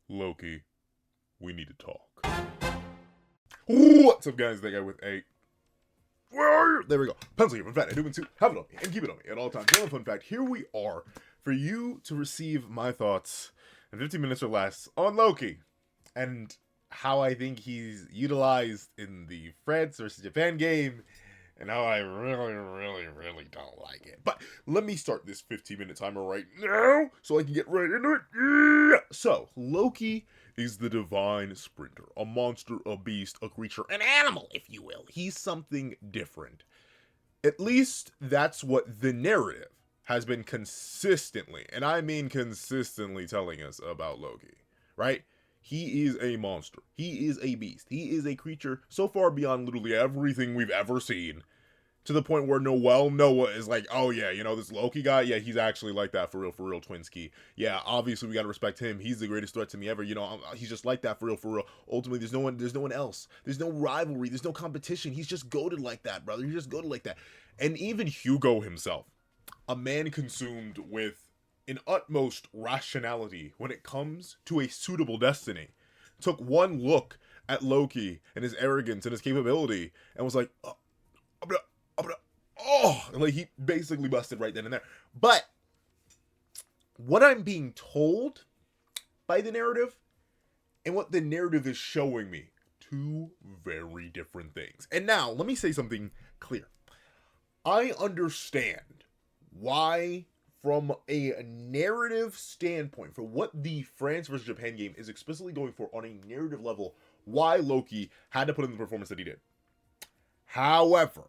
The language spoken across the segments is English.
Loki, we need to talk. What's up, guys? That guy with a... Where are you? There we go. Pencil here, fun fact. I do mean to have it on me and keep it on me at all times. Another fun fact. Here we are for you to receive my thoughts in 15 minutes or less on Loki and how I think he's utilized in the France versus Japan game and how I really don't like it. But let me start this 15-minute timer right now so I can get right into it. Yeah! So, Loki is the divine sprinter, a monster, a beast, a creature, an animal, if you will. He's something different. At least that's what the narrative has been consistently, and I mean consistently, telling us about Loki, right? He is a monster. He is a beast. He is a creature so far beyond literally everything we've ever seen, to the point where Noah is like, oh yeah, you know, this Loki guy, yeah, he's actually like that for real, Twinsky. Yeah, obviously we gotta respect him. He's the greatest threat to me ever. You know, he's just like that for real. Ultimately, there's no one else. There's no rivalry. There's no competition. He's just goated like that, brother. He's just goated like that. And even Hugo himself, a man consumed with an utmost rationality when it comes to a suitable destiny, took one look at Loki and his arrogance and his capability and was like, like he basically busted right then and there. But what I'm being told by the narrative and what the narrative is showing me, two very different things. And now, let me say something clear. I understand why, from a narrative standpoint, for what the France versus Japan game is explicitly going for on a narrative level, why Loki had to put in the performance that he did. However,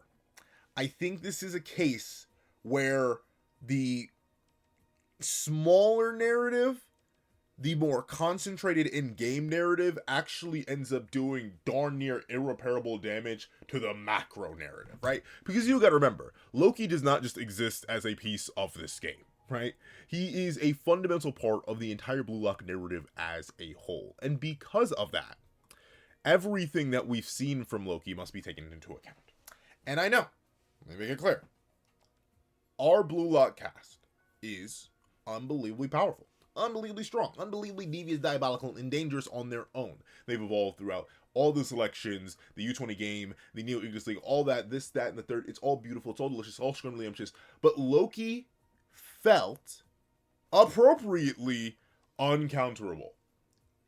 I think this is a case where the smaller narrative, the more concentrated in-game narrative, actually ends up doing darn near irreparable damage to the macro narrative, right? Because you gotta remember, Loki does not just exist as a piece of this game, right? He is a fundamental part of the entire bluelock narrative as a whole. And because of that, everything that we've seen from Loki must be taken into account. And I know, let me make it clear, our bluelock cast is unbelievably powerful, unbelievably strong, unbelievably devious, diabolical, and dangerous on their own. They've evolved throughout all the selections, the U20 game, the Neo Ignis League, all that, this, that, and the third. It's all beautiful, it's all delicious, all scrumptious. But Loki felt appropriately uncounterable.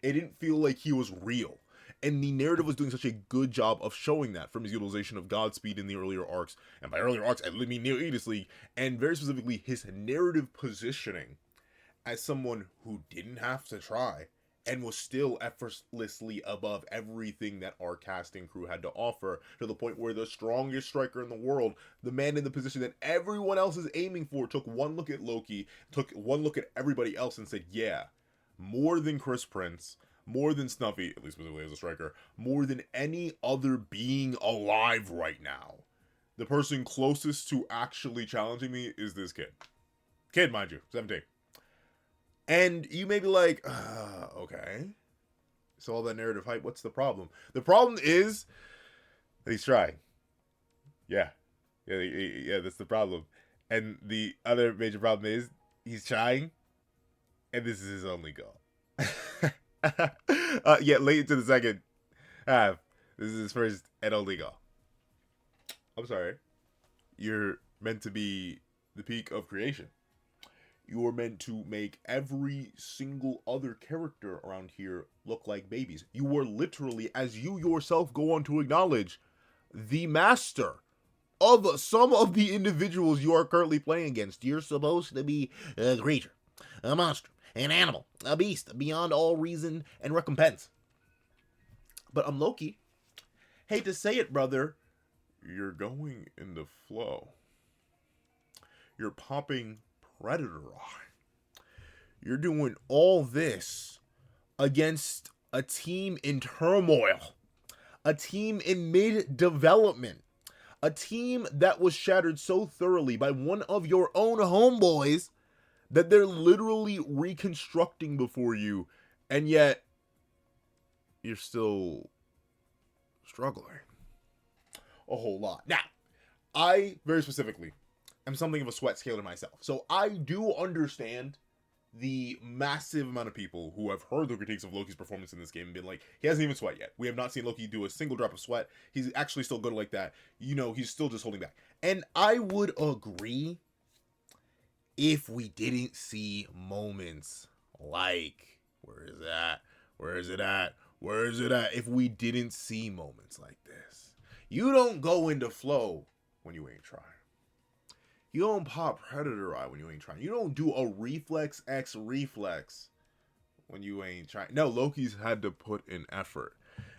It didn't feel like he was real. And the narrative was doing such a good job of showing that, from his utilization of Godspeed in the earlier arcs. And by earlier arcs, I mean Neo Ignis League. And very specifically, his narrative positioning as someone who didn't have to try and was still effortlessly above everything that our casting crew had to offer, to the point where the strongest striker in the world, the man in the position that everyone else is aiming for, took one look at Loki, took one look at everybody else and said, yeah, more than Chris Prince, more than Snuffy, at least specifically as a striker, more than any other being alive right now, the person closest to actually challenging me is this kid. Kid, mind you, 17. And you may be like, okay, so all that narrative hype, what's the problem? The problem is that he's trying. Yeah, that's the problem. And the other major problem is he's trying, and this is his only goal. Late into the second half, this is his first and only goal. I'm sorry. You're meant to be the peak of creation. You are meant to make every single other character around here look like babies. You are literally, as you yourself go on to acknowledge, the master of some of the individuals you are currently playing against. You're supposed to be a creature, a monster, an animal, a beast, beyond all reason and recompense. But I'm Loki. Hate to say it, brother, you're going in the flow. You're popping Predator Eye. You're doing all this against a team in turmoil, a team in mid-development, a team that was shattered so thoroughly by one of your own homeboys that they're literally reconstructing before you, and yet you're still struggling a whole lot. Now, I very specifically am something of a sweat scaler myself, so I do understand the massive amount of people who have heard the critiques of Loki's performance in this game and been like, he hasn't even sweat yet. We have not seen Loki do a single drop of sweat. He's actually still good like that. You know, he's still just holding back. And I would agree if we didn't see moments like, where is that? Where is it at? Where is it at? If we didn't see moments like this. You don't go into flow when you ain't trying. You don't pop Predator Eye when you ain't trying. You don't do a Reflex X Reflex when you ain't trying. No, Loki's had to put in effort.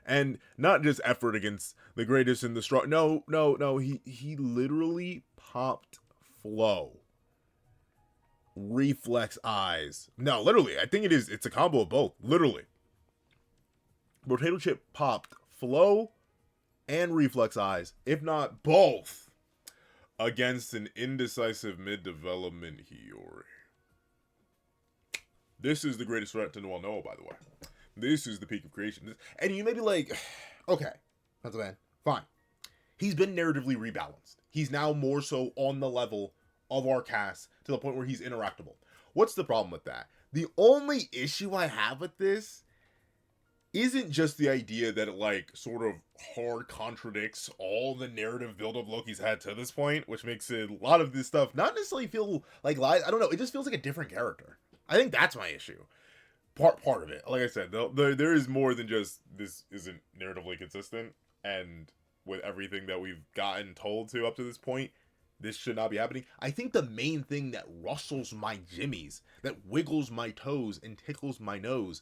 And not just effort against the greatest and the strong. No. He literally popped Flow. Reflex Eyes. No, literally. I think it's a combo of both. Literally. Potato Chip popped Flow and Reflex Eyes, if not both, against an indecisive mid-development Hiyori. This is the greatest threat to Noel Noah, by the way. This is the peak of creation. And you may be like, okay, that's a man. Fine. He's been narratively rebalanced. He's now more so on the level of our cast to the point where he's interactable. What's the problem with that? The only issue I have with this isn't just the idea that it, like, sort of hard contradicts all the narrative build-up Loki's had to this point, which makes it, a lot of this stuff not necessarily feel like lies. I don't know. It just feels like a different character. I think that's my issue. Part of it. Like I said, there is more than just this isn't narratively consistent, and with everything that we've gotten told to up to this point, this should not be happening. I think the main thing that rustles my jimmies, that wiggles my toes and tickles my nose,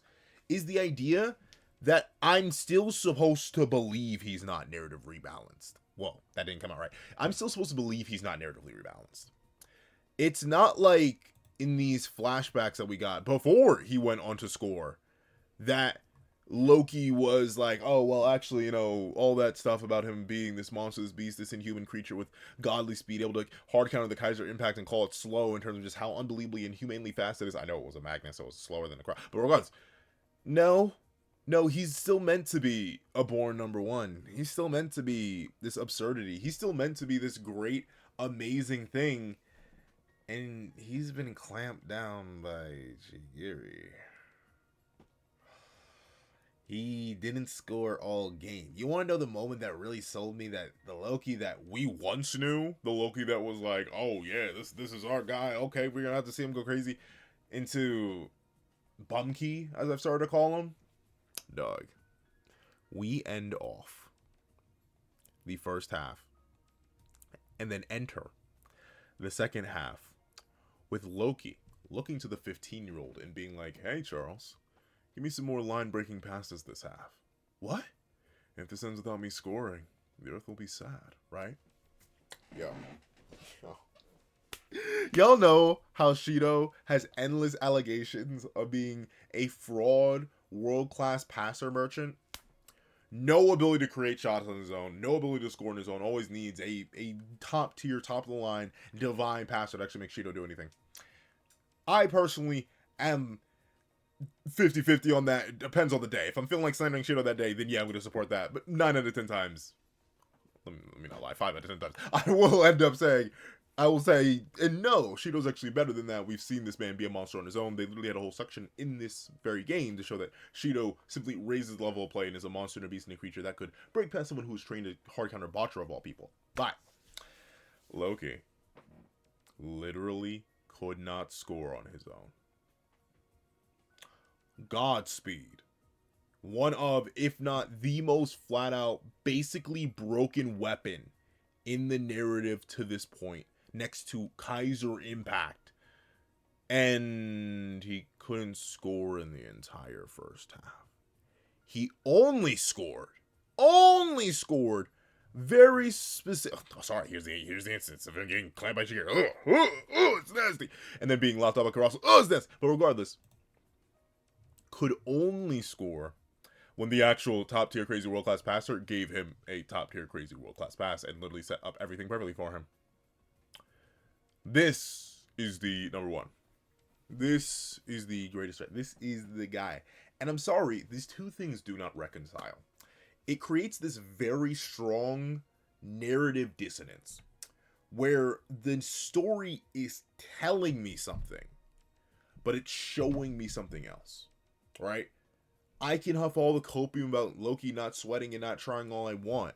is the idea that I'm still supposed to believe he's not narrative rebalanced. Whoa, that didn't come out right. I'm still supposed to believe he's not narratively rebalanced. It's not like in these flashbacks that we got before he went on to score that Loki was like, oh, well, actually, you know, all that stuff about him being this monstrous beast, this inhuman creature with godly speed, able to hard counter the Kaiser impact and call it slow in terms of just how unbelievably and humanely fast it is. I know it was a magnet, so it was slower than a crowd. But regardless, no, he's still meant to be a born number one. He's still meant to be this absurdity. He's still meant to be this great, amazing thing. And he's been clamped down by Chigiri. He didn't score all game. You want to know the moment that really sold me that the Loki that we once knew, the Loki that was like, oh yeah, this is our guy. Okay, we're gonna have to see him go crazy, into Bumkey, as I've started to call him. Dog. We end off the first half and then enter the second half with Loki looking to the 15-year-old and being like, hey, Charles, give me some more line-breaking passes this half. What? If this ends without me scoring, the Earth will be sad, right? Yo. Y'all know how Shido has endless allegations of being a fraud, world-class passer merchant. No ability to create shots on his own, no ability to score on his own, always needs a top-tier, top-of-the-line, divine passer to actually make Shido do anything. I personally am 50-50 on that. It depends on the day. If I'm feeling like slandering Shido that day, then yeah, I'm going to support that. But 9 out of 10 times, let me not lie, 5 out of 10 times, I will end up saying, I will say, and no, Shido's actually better than that. We've seen this man be a monster on his own. They literally had a whole section in this very game to show that Shido simply raises the level of play and is a monster and a beast and a creature that could break past someone who's trained to hard counter Batra of all people. But Loki literally could not score on his own. Godspeed. One of, if not the most flat out, basically broken weapon in the narrative to this point, next to Kaiser Impact. And he couldn't score in the entire first half. He only scored very specific. Oh, sorry, here's the instance of him getting clamped by Shigeri. It's nasty. And then being locked up by Karasu. It's nasty. But regardless, could only score when the actual top-tier crazy world-class passer gave him a top-tier crazy world-class pass and literally set up everything perfectly for him. This is the number one. This is the greatest threat. This is the guy. And I'm sorry, these two things do not reconcile. It creates this very strong narrative dissonance where the story is telling me something, but it's showing me something else, right? I can huff all the copium about Loki not sweating and not trying all I want,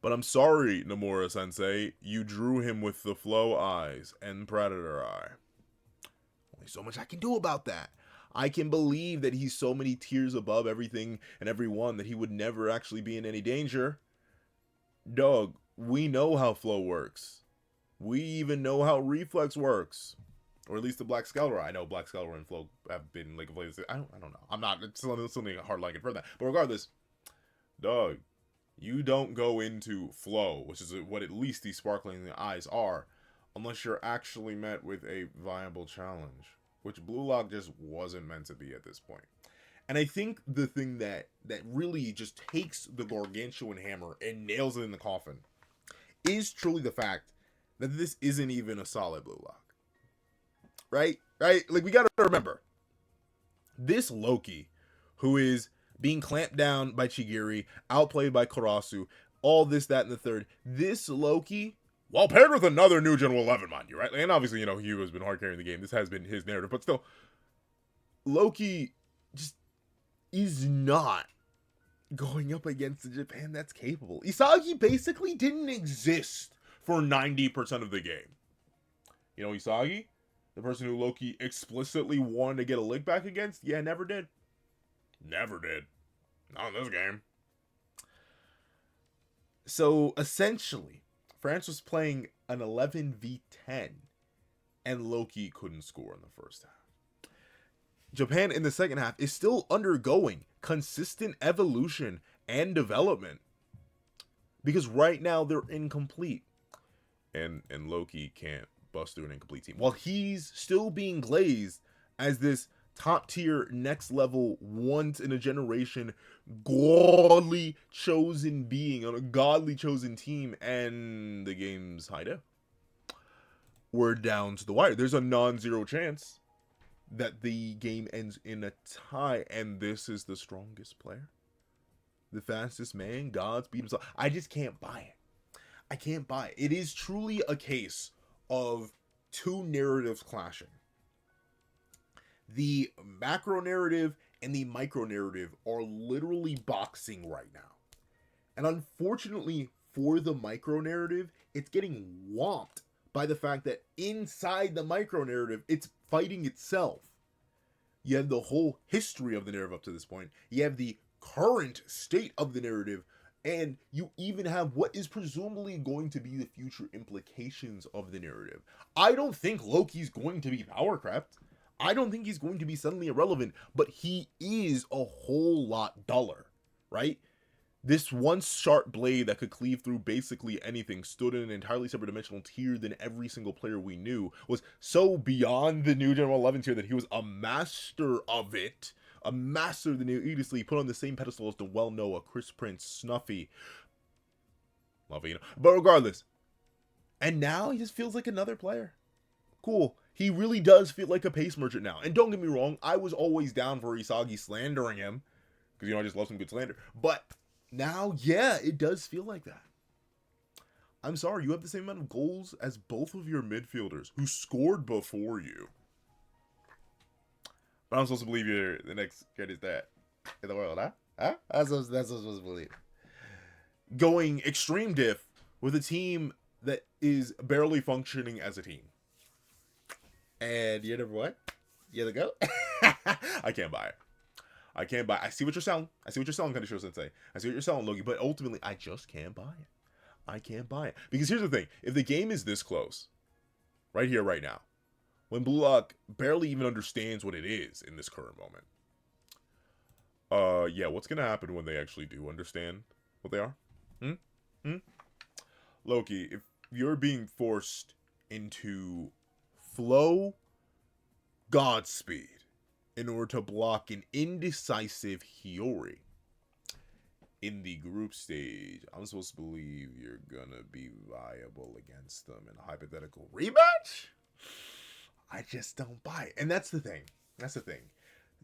but I'm sorry, Nomura-sensei, you drew him with the flow eyes and predator eye. Only so much I can do about that. I can believe that he's so many tiers above everything and everyone that he would never actually be in any danger. Dog, we know how flow works. We even know how reflex works. Or at least the Black Scalar. I know Black Scalar and Flow have been like I don't know. I'm not. It's something hard like it for that. But regardless, dog, you don't go into Flow, which is what at least these sparkling eyes are, unless you're actually met with a viable challenge, which bluelock just wasn't meant to be at this point. And I think the thing that really just takes the gargantuan hammer and nails it in the coffin is truly the fact that this isn't even a solid bluelock. Right? Like, we gotta remember, this Loki, who is being clamped down by Chigiri, outplayed by Karasu, all this, that, and the third, this Loki, while paired with another new General 11, mind you, right? And obviously, Hugh has been hard carrying the game. This has been his narrative, but still, Loki just is not going up against a Japan that's capable. Isagi basically didn't exist for 90% of the game. Isagi? The person who Loki explicitly wanted to get a lick back against? Yeah, never did. Never did. Not in this game. So, essentially, France was playing an 11v10, and Loki couldn't score in the first half. Japan in the second half is still undergoing consistent evolution and development. Because right now, they're incomplete. And Loki can't bust through an incomplete team while he's still being glazed as this top tier, next level, once in a generation, godly chosen being on a godly chosen team, and the game's hideout. We're down to the wire. There's a non-zero chance that the game ends in a tie, and this is the strongest player, the fastest man, Godspeed himself. I just can't buy it. I can't buy it. It is truly a case of two narratives clashing. The macro narrative and the micro narrative are literally boxing right now. And unfortunately for the micro narrative, it's getting whomped by the fact that inside the micro narrative, it's fighting itself. You have the whole history of the narrative up to this point. You have the current state of the narrative. And you even have what is presumably going to be the future implications of the narrative. I don't think Loki's going to be power crept. I don't think he's going to be suddenly irrelevant, but he is a whole lot duller, right? This once sharp blade that could cleave through basically anything stood in an entirely separate dimensional tier than every single player we knew, was so beyond the new General 11 tier that he was a master of it. A master of the new Ediously put on the same pedestal as the well-known Chris Prince, Snuffy. Love it, But regardless. And now he just feels like another player. Cool. He really does feel like a pace merchant now. And don't get me wrong, I was always down for Isagi slandering him. Because, I just love some good slander. But now, yeah, it does feel like that. I'm sorry, you have the same amount of goals as both of your midfielders who scored before you. But I'm supposed to believe you're the next greatest dad in the world, huh? That's what I'm supposed to believe. Going extreme diff with a team that is barely functioning as a team. And you're number what? You're the GOAT? I can't buy it. I can't buy it. I see what you're selling. Kaneshiro Sensei. I see what you're selling, Loki. But ultimately, I just can't buy it. I can't buy it. Because here's the thing. If the game is this close, right here, right now, when bluelock barely even understands what it is in this current moment. Yeah, what's gonna happen when they actually do understand what they are? Loki, if you're being forced into flow Godspeed in order to block an indecisive Hiyori in the group stage, I'm supposed to believe you're gonna be viable against them in a hypothetical rematch? I just don't buy it. And that's the thing.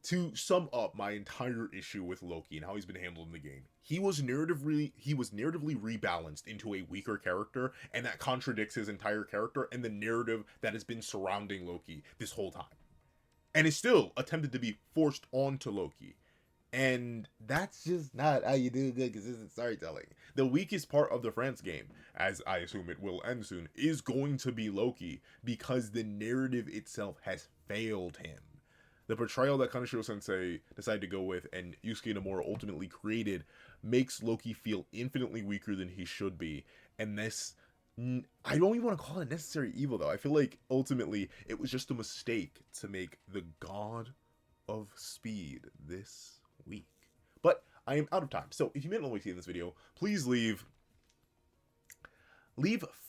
To sum up my entire issue with Loki and how he's been handled in the game, he was narratively rebalanced into a weaker character, and that contradicts his entire character and the narrative that has been surrounding Loki this whole time. and is still attempted to be forced onto Loki. And that's just not how you do good consistent storytelling. The weakest part of the France game, as I assume it will end soon, is going to be Loki, because the narrative itself has failed him. The portrayal that Kaneshiro Sensei decided to go with and Yusuke Nomura ultimately created makes Loki feel infinitely weaker than he should be. And this, I don't even want to call it necessary evil, though. I feel like ultimately it was just a mistake to make the god of speed this week. But I am out of time, so if you made it all the way to this video, please leave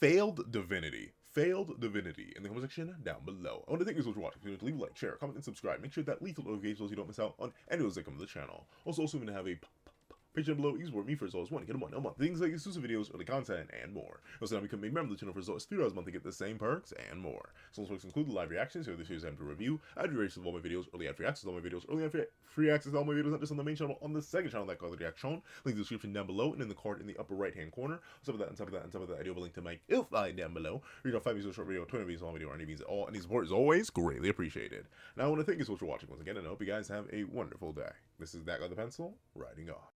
failed divinity in the comment section down below. I want to thank you so much for watching. Please leave a like, share, comment, and subscribe. Make sure that lethal notifications so you don't miss out on any of those that come to the channel. Also I'm going to have a page down below. You support me for as low as $1. Get a month. Things like exclusive videos, early content, and more. Also, now become a member of the channel for as low as $3 a month to get the same perks and more. So those perks include the live reactions, so this year's time to review, ad free of all my videos, early ad free access to all my videos, early ad free access to all my videos, not just on the main channel, on the second channel that called the reaction. Link in the description down below and in the card in the upper right hand corner. On top of that, I do have a link to my If-Line down below. Read off 5 videos, short video, 20 videos, long video, or any videos at all. Any support is always greatly appreciated. Now I want to thank you so much for watching once again, and I hope you guys have a wonderful day. This is That Guy with the Pencil, writing off.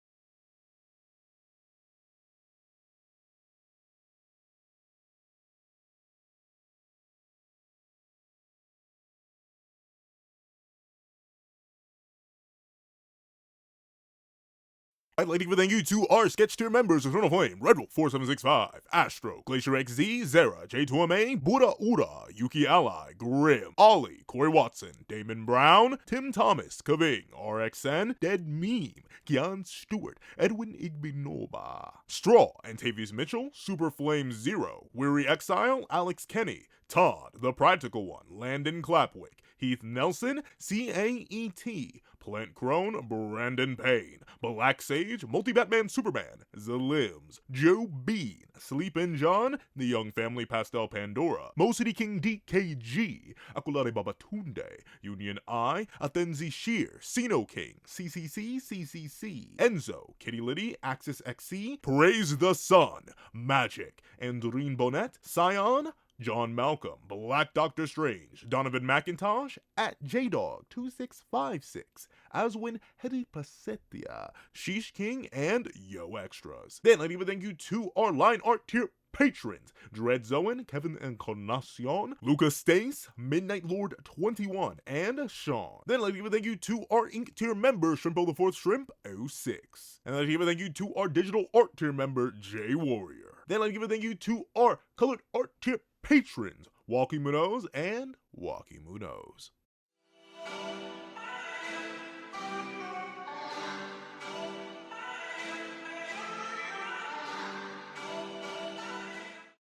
I'd like to give a thank you to our sketch tier members: Eternal Flame, Redwolf 4765, Astro, Glacier XZ, Zera, J2MA, Buddha Ura, Yuki Ally, Grim, Ollie, Corey Watson, Damon Brown, Tim Thomas, Kaving, RXN, Dead Meme, Kian Stewart, Edwin Igbinova, Straw, Antavius Mitchell, Super Flame Zero, Weary Exile, Alex Kenny, Todd, The Practical One, Landon Clapwick, Heath Nelson, CAET, Plant Crone, Brandon Payne, Black Sage, Multi-Batman Superman, Zalims, Joe Bean, Sleepin' John, The Young Family Pastel Pandora, Mo City King DKG, Akulare Babatunde, Union I, Athenzi Shear, Sino King, CCC, Enzo, Kitty Liddy, Axis XC, Praise the Sun, Magic, Andreen Bonnet, Scion, John Malcolm, Black Doctor Strange, Donovan McIntosh, at JDog2656, Aswin Hedi Pasetia, Sheesh King, and Yo Extras. Then I'd like to give a thank you to our line art tier patrons: Dread Zoen, Kevin Encarnacion, Lucas Stace, Midnight Lord 21, and Sean. Then I'd like to give a thank you to our ink tier member, Shrimpo the Fourth Shrimp 06. And I'd like to give a thank you to our digital art tier member, J Warrior. Then I'd like to give a thank you to our colored art tier patrons, Walkie Munoz and Walkie Munoz.